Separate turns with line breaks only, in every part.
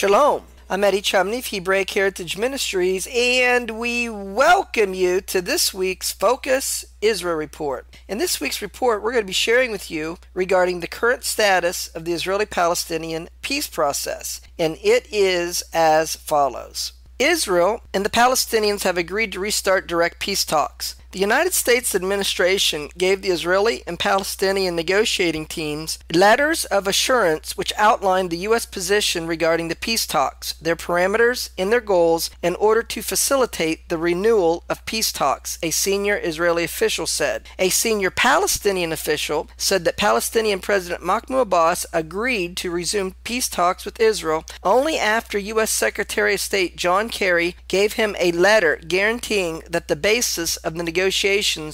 Shalom. I'm Eddie Chumney of Hebraic Heritage Ministries, and we welcome you to this week's Focus Israel Report. In this week's report, we're going to be sharing with you regarding the current status of the Israeli-Palestinian peace process, and it is as follows. Israel and the Palestinians have agreed to restart direct peace talks. The United States administration gave the Israeli and Palestinian negotiating teams letters of assurance which outlined the U.S. position regarding the peace talks, their parameters, and their goals in order to facilitate the renewal of peace talks, a senior Israeli official said. A senior Palestinian official said that Palestinian President Mahmoud Abbas agreed to resume peace talks with Israel only after U.S. Secretary of State John Kerry gave him a letter guaranteeing that the basis of the negotiations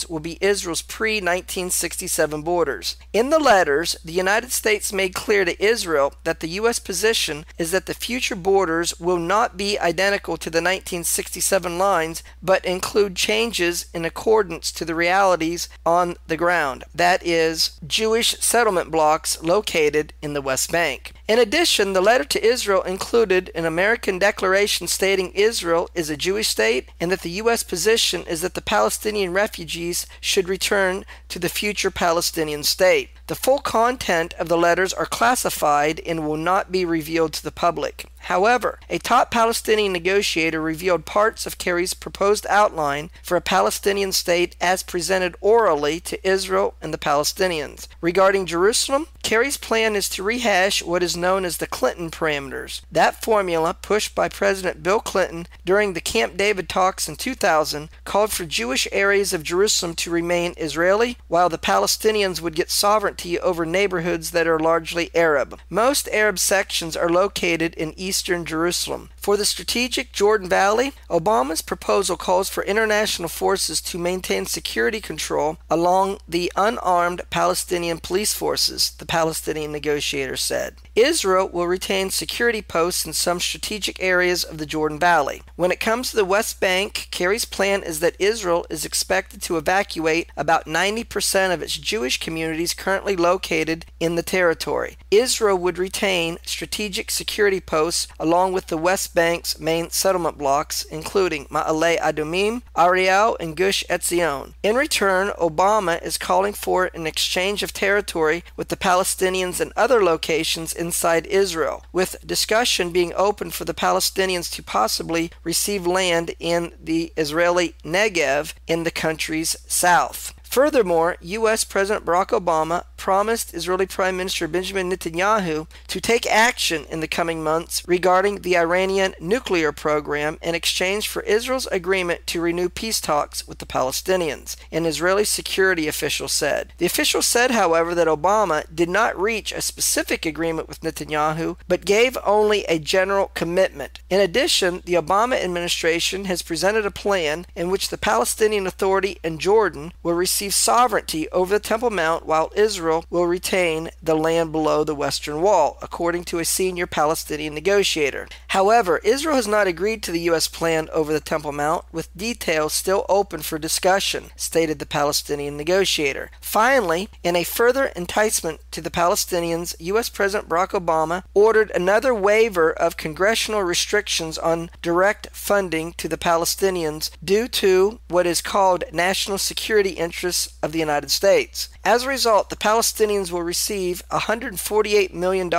will be Israel's pre-1967 borders. In the letters, the United States made clear to Israel that the U.S. position is that the future borders will not be identical to the 1967 lines, but include changes in accordance to the realities on the ground, that is, Jewish settlement blocks located in the West Bank. In addition, the letter to Israel included an American declaration stating Israel is a Jewish state and that the U.S. position is that the Palestinian refugees should return to the future Palestinian state. The full content of the letters are classified and will not be revealed to the public. However, a top Palestinian negotiator revealed parts of Kerry's proposed outline for a Palestinian state as presented orally to Israel and the Palestinians. Regarding Jerusalem, Kerry's plan is to rehash what is known as the Clinton parameters. That formula, pushed by President Bill Clinton during the Camp David talks in 2000, called for Jewish areas of Jerusalem to remain Israeli, while the Palestinians would get sovereignty over neighborhoods that are largely Arab. Most Arab sections are located in eastern Jerusalem. For the strategic Jordan Valley, Obama's proposal calls for international forces to maintain security control along the unarmed Palestinian police forces, the Palestinian negotiator said. Israel will retain security posts in some strategic areas of the Jordan Valley. When it comes to the West Bank, Kerry's plan is that Israel is expected to evacuate about 90% of its Jewish communities currently located in the territory. Israel would retain strategic security posts along with the West Bank's main settlement blocks, including Ma'ale Adumim, Ariel, and Gush Etzion. In return, Obama is calling for an exchange of territory with the Palestinians and other locations inside Israel, with discussion being open for the Palestinians to possibly receive land in the Israeli Negev in the country's south. Furthermore, U.S. President Barack Obama promised Israeli Prime Minister Benjamin Netanyahu to take action in the coming months regarding the Iranian nuclear program in exchange for Israel's agreement to renew peace talks with the Palestinians, an Israeli security official said. The official said, however, that Obama did not reach a specific agreement with Netanyahu, but gave only a general commitment. In addition, the Obama administration has presented a plan in which the Palestinian Authority and Jordan will receive sovereignty over the Temple Mount while Israel will retain the land below the Western Wall, according to a senior Palestinian negotiator. However, Israel has not agreed to the U.S. plan over the Temple Mount, with details still open for discussion, stated the Palestinian negotiator. Finally, in a further enticement to the Palestinians, U.S. President Barack Obama ordered another waiver of congressional restrictions on direct funding to the Palestinians due to what is called national security interests of the United States. As a result, the Palestinians will receive $148 million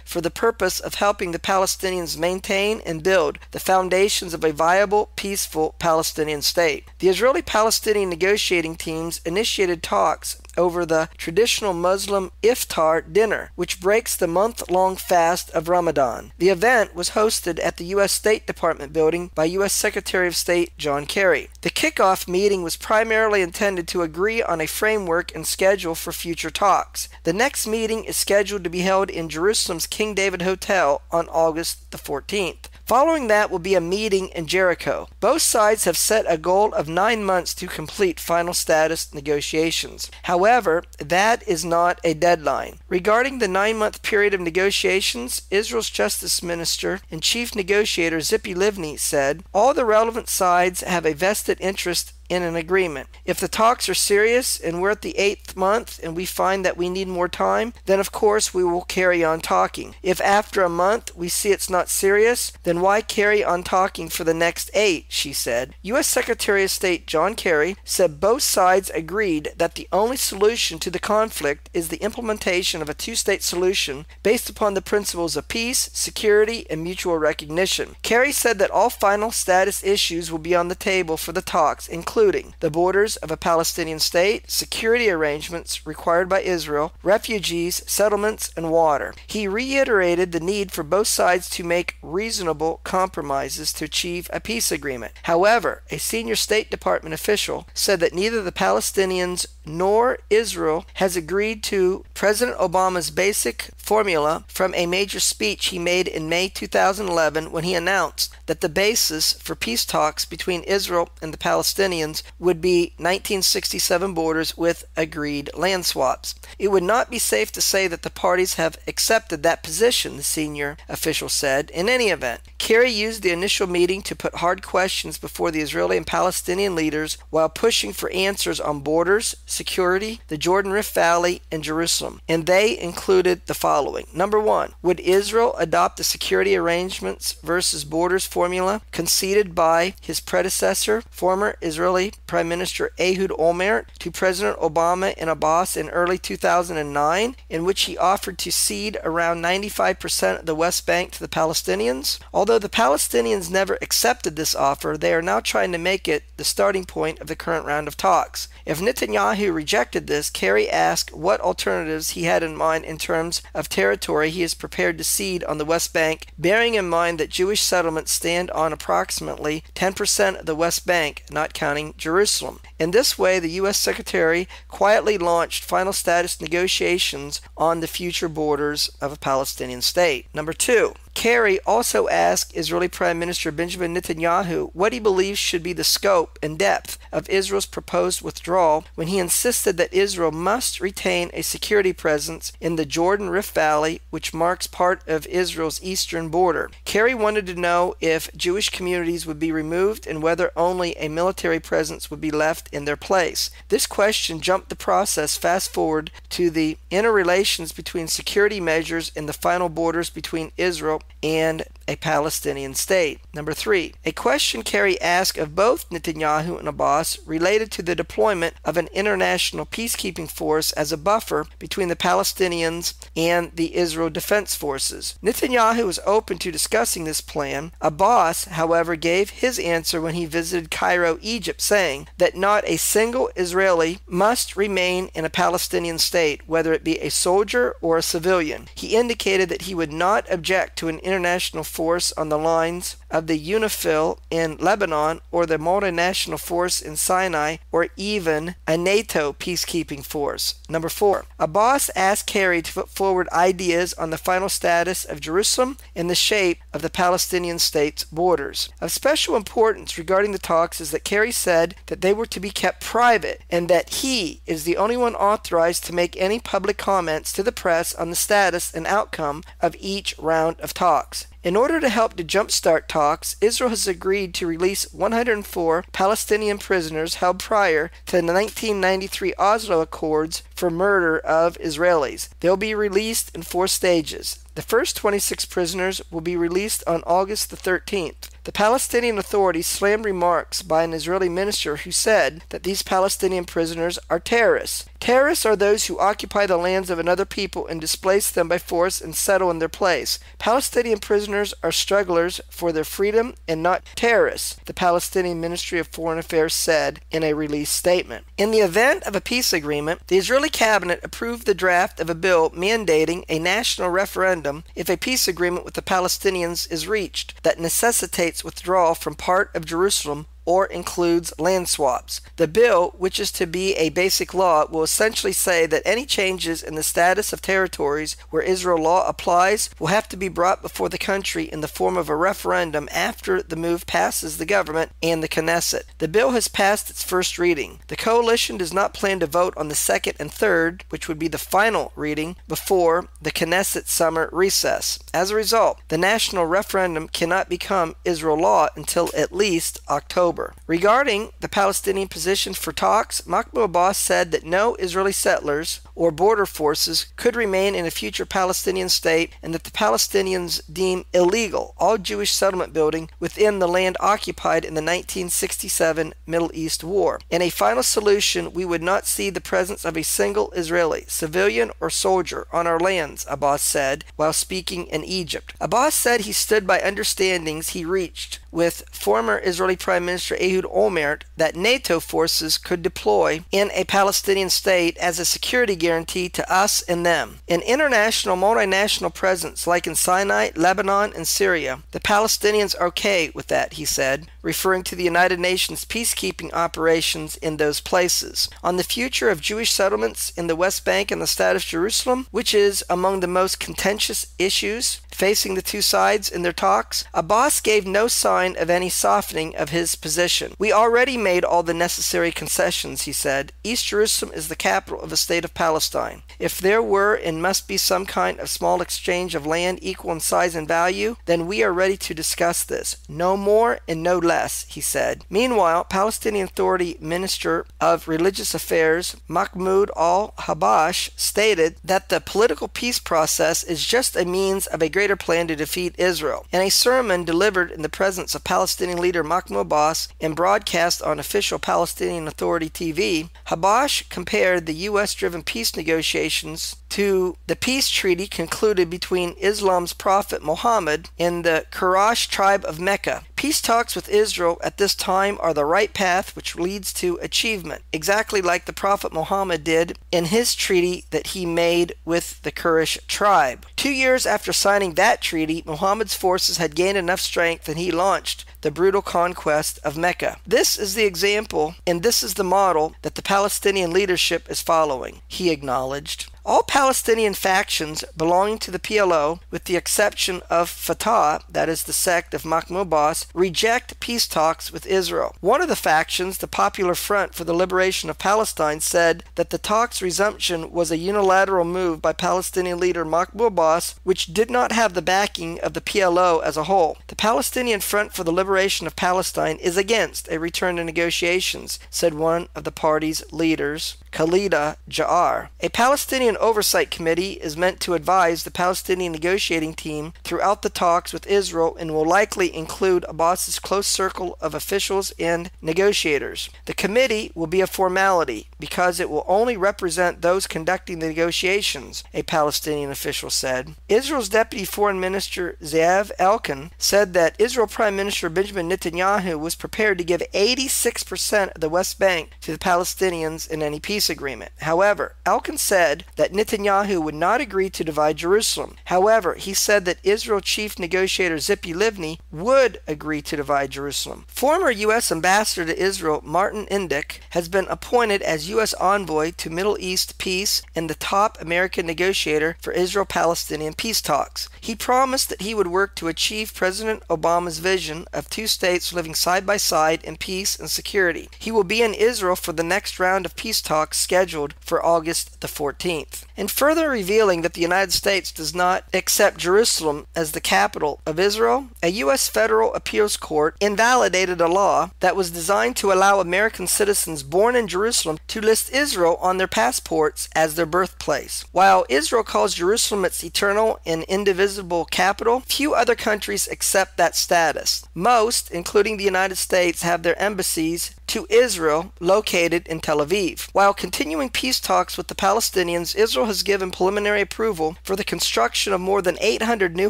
for the purpose of helping the Palestinians maintain and build the foundations of a viable, peaceful Palestinian state. The Israeli-Palestinian negotiating teams initiated talks over the traditional Muslim iftar dinner, which breaks the month-long fast of Ramadan. The event was hosted at the U.S. State Department building by U.S. Secretary of State John Kerry. The kickoff meeting was primarily intended to agree on a framework and schedule for future talks. The next meeting is scheduled to be held in Jerusalem's King David Hotel on August the 14th. Following that will be a meeting in Jericho. Both sides have set a goal of 9 months to complete final status negotiations. However, that is not a deadline. Regarding the 9-month period of negotiations, Israel's Justice Minister and Chief Negotiator Tzipi Livni said, "All the relevant sides have a vested interest in an agreement. If the talks are serious and we're at the 8th month and we find that we need more time, then of course we will carry on talking. If after a month we see it's not serious, then why carry on talking for the next 8, she said. U.S. Secretary of State John Kerry said both sides agreed that the only solution to the conflict is the implementation of a two-state solution based upon the principles of peace, security, and mutual recognition. Kerry said that all final status issues will be on the table for the talks, including the borders of a Palestinian state, security arrangements required by Israel, refugees, settlements, and water. He reiterated the need for both sides to make reasonable compromises to achieve a peace agreement. However, a senior State Department official said that neither the Palestinians nor Israel has agreed to President Obama's basic formula from a major speech he made in May 2011 when he announced that the basis for peace talks between Israel and the Palestinians would be 1967 borders with agreed land swaps. It would not be safe to say that the parties have accepted that position, the senior official said. In any event, Kerry used the initial meeting to put hard questions before the Israeli and Palestinian leaders while pushing for answers on borders, security, the Jordan Rift Valley, and Jerusalem. And they included the following. Number 1, would Israel adopt the security arrangements versus borders formula conceded by his predecessor, former Israeli Prime Minister Ehud Olmert, to President Obama and Abbas in early 2009, in which he offered to cede around 95% of the West Bank to the Palestinians? Although the Palestinians never accepted this offer, they are now trying to make it the starting point of the current round of talks. If Netanyahu rejected this, Kerry asked what alternatives he had in mind in terms of territory he is prepared to cede on the West Bank, bearing in mind that Jewish settlements stand on approximately 10% of the West Bank, not counting Jerusalem. In this way, the U.S. Secretary quietly launched final status negotiations on the future borders of a Palestinian state. Number 2, Kerry also asked Israeli Prime Minister Benjamin Netanyahu what he believes should be the scope and depth of Israel's proposed withdrawal when he insisted that Israel must retain a security presence in the Jordan Rift Valley, which marks part of Israel's eastern border. Kerry wanted to know if Jewish communities would be removed and whether only a military presence would be left in their place. This question jumped the process fast forward to the interrelations between security measures in the final borders between Israel and a Palestinian state. Number 3, a question Kerry asked of both Netanyahu and Abbas related to the deployment of an international peacekeeping force as a buffer between the Palestinians and the Israel Defense Forces. Netanyahu was open to discussing this plan. Abbas, however, gave his answer when he visited Cairo, Egypt, saying that not a single Israeli must remain in a Palestinian state, whether it be a soldier or a civilian. He indicated that he would not object to an international force on the lines of the UNIFIL in Lebanon or the multinational force in Sinai or even a NATO peacekeeping force. Number 4, Abbas asked Kerry to put forward ideas on the final status of Jerusalem and the shape of the Palestinian state's borders. Of special importance regarding the talks is that Kerry said that they were to be kept private and that he is the only one authorized to make any public comments to the press on the status and outcome of each round of talks. In order to help to jumpstart talks, Israel has agreed to release 104 Palestinian prisoners held prior to the 1993 Oslo Accords for murder of Israelis. They'll be released in 4 stages. The first 26 prisoners will be released on August the 13th. The Palestinian Authority slammed remarks by an Israeli minister who said that these Palestinian prisoners are terrorists. Terrorists are those who occupy the lands of another people and displace them by force and settle in their place. Palestinian prisoners are strugglers for their freedom and not terrorists, the Palestinian Ministry of Foreign Affairs said in a released statement. In the event of a peace agreement, the Israeli cabinet approved the draft of a bill mandating a national referendum if a peace agreement with the Palestinians is reached that necessitates withdrawal from part of Jerusalem or includes land swaps. The bill, which is to be a basic law, will essentially say that any changes in the status of territories where Israel law applies will have to be brought before the country in the form of a referendum after the move passes the government and the Knesset. The bill has passed its first reading. The coalition does not plan to vote on the second and third, which would be the final reading, before the Knesset summer recess. As a result, the national referendum cannot become Israel law until at least October. October. Regarding the Palestinian position for talks, Mahmoud Abbas said that no Israeli settlers or border forces could remain in a future Palestinian state, and that the Palestinians deem illegal all Jewish settlement building within the land occupied in the 1967 Middle East War. In a final solution, we would not see the presence of a single Israeli, civilian or soldier, on our lands, Abbas said while speaking in Egypt. Abbas said he stood by understandings he reached with former Israeli Prime Minister Ehud Olmert that NATO forces could deploy in a Palestinian state as a security guarantee to us and them. An international multinational presence like in Sinai, Lebanon, and Syria. The Palestinians are okay with that, he said, referring to the United Nations peacekeeping operations in those places. On the future of Jewish settlements in the West Bank and the State of Jerusalem, which is among the most contentious issues facing the two sides in their talks, Abbas gave no sign of any softening of his position. We already made all the necessary concessions, he said. East Jerusalem is the capital of the state of Palestine. If there were and must be some kind of small exchange of land equal in size and value, then we are ready to discuss this. No more and no less, he said. Meanwhile, Palestinian Authority Minister of Religious Affairs Mahmoud al-Habash stated that the political peace process is just a means of a greater plan to defeat Israel. In a sermon delivered in the presence of Palestinian leader Mahmoud Abbas and broadcast on official Palestinian Authority TV, Habash compared the U.S.-driven peace negotiations to the peace treaty concluded between Islam's prophet Muhammad and the Quraysh tribe of Mecca. Peace talks with Israel at this time are the right path which leads to achievement, exactly like the prophet Muhammad did in his treaty that he made with the Quraysh tribe. 2 years after signing that treaty, Muhammad's forces had gained enough strength and he launched the brutal conquest of Mecca. This is the example and this is the model that the Palestinian leadership is following, he acknowledged. All Palestinian factions belonging to the PLO, with the exception of Fatah, that is the sect of Mahmoud Abbas, reject peace talks with Israel. One of the factions, the Popular Front for the Liberation of Palestine, said that the talks' resumption was a unilateral move by Palestinian leader Mahmoud Abbas, which did not have the backing of the PLO as a whole. The Palestinian Front for the Liberation of Palestine is against a return to negotiations, said one of the party's leaders, Khalida Ja'ar. A Palestinian Oversight Committee is meant to advise the Palestinian negotiating team throughout the talks with Israel and will likely include Abbas's close circle of officials and negotiators. The committee will be a formality because it will only represent those conducting the negotiations, a Palestinian official said. Israel's Deputy Foreign Minister Ze'ev Elkin said that Israel Prime Minister Benjamin Netanyahu was prepared to give 86% of the West Bank to the Palestinians in any peace agreement. However, Elkin said that Netanyahu would not agree to divide Jerusalem. However, he said that Israel chief negotiator Tzipi Livni would agree to divide Jerusalem. Former U.S. Ambassador to Israel Martin Indyk has been appointed as U.S. envoy to Middle East peace and the top American negotiator for Israel-Palestinian peace talks. He promised that he would work to achieve President Obama's vision of two states living side by side in peace and security. He will be in Israel for the next round of peace talks scheduled for August the 14th. And further revealing that the United States does not accept Jerusalem as the capital of Israel, a U.S. federal appeals court invalidated a law that was designed to allow American citizens born in Jerusalem to list Israel on their passports as their birthplace. While Israel calls Jerusalem its eternal and indivisible capital, few other countries accept that status. Most, including the United States, have their embassies to Israel located in Tel Aviv. While continuing peace talks with the Palestinians, Israel has given preliminary approval for the construction of more than 800 new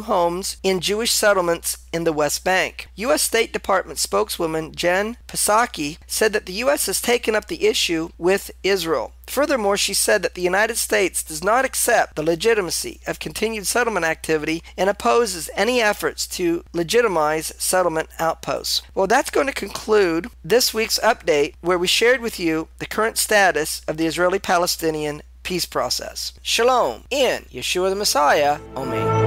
homes in Jewish settlements in the West Bank. U.S. State Department spokeswoman Jen Psaki said that the U.S. has taken up the issue with Israel. Furthermore, she said that the United States does not accept the legitimacy of continued settlement activity and opposes any efforts to legitimize settlement outposts. Well, that's going to conclude this week's update where we shared with you the current status of the Israeli-Palestinian peace process. Shalom in Yeshua the Messiah. Amen.